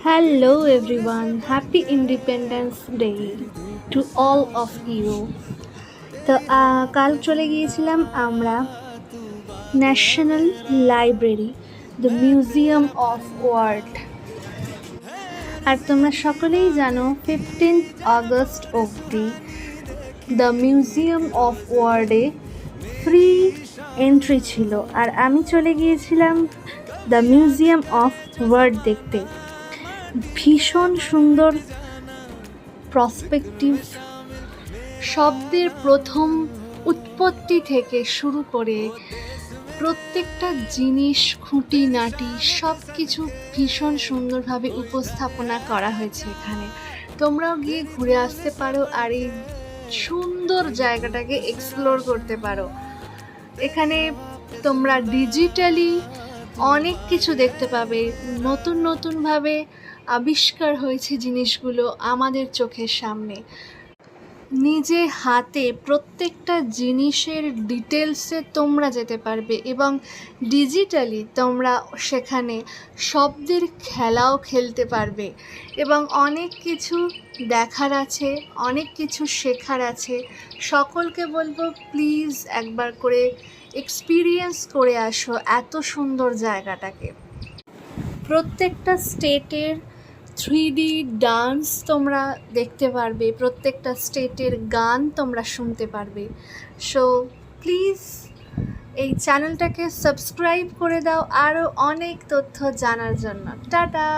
Hello everyone, happy Independence Day to all of you. তো কাল চলে গিয়েছিলাম আমরা national library, the museum of world. আর তোমরা সকলেই জানো 15th আগস্ট অবধি দ্য মিউজিয়াম অফ ওয়ার্ল্ডে ফ্রি এন্ট্রি ছিল। আর আমি চলে গিয়েছিলাম দ্য মিউজিয়াম অফ ওয়ার্ল্ড দেখতে। ভীষণ সুন্দর প্রসপেক্টিভ, শব্দের প্রথম উৎপত্তি থেকে শুরু করে প্রত্যেকটা জিনিস খুঁটিনাটি সব কিছু ভীষণ সুন্দরভাবে উপস্থাপনা করা হয়েছে এখানে। তোমরাও গিয়ে ঘুরে আসতে পারো আর এই সুন্দর জায়গাটাকে এক্সপ্লোর করতে পারো। এখানে তোমরা ডিজিটালি অনেক কিছু দেখতে পাবে, নতুন নতুনভাবে আবিষ্কার হয়েছে জিনিসগুলো আমাদের চোখের সামনে। নিজে হাতে প্রত্যেকটা জিনিসের ডিটেলসে তোমরা যেতে পারবে এবং ডিজিটালি তোমরা সেখানে শব্দের খেলাও খেলতে পারবে এবং অনেক কিছু দেখার আছে, অনেক কিছু শেখার আছে। সকলকে বলবো প্লিজ একবার করে এক্সপিরিয়েন্স করে আসো এত সুন্দর জায়গাটাকে। প্রত্যেকটা স্টেটের 3D ডান্স তোমরা দেখতে পারবে, প্রত্যেকটা স্টেটের গান তোমরা শুনতে পারবে। সো প্লিজ এই চ্যানেলটাকে সাবস্ক্রাইব করে দাও আরও অনেক তথ্য জানার জন্য। টাটা।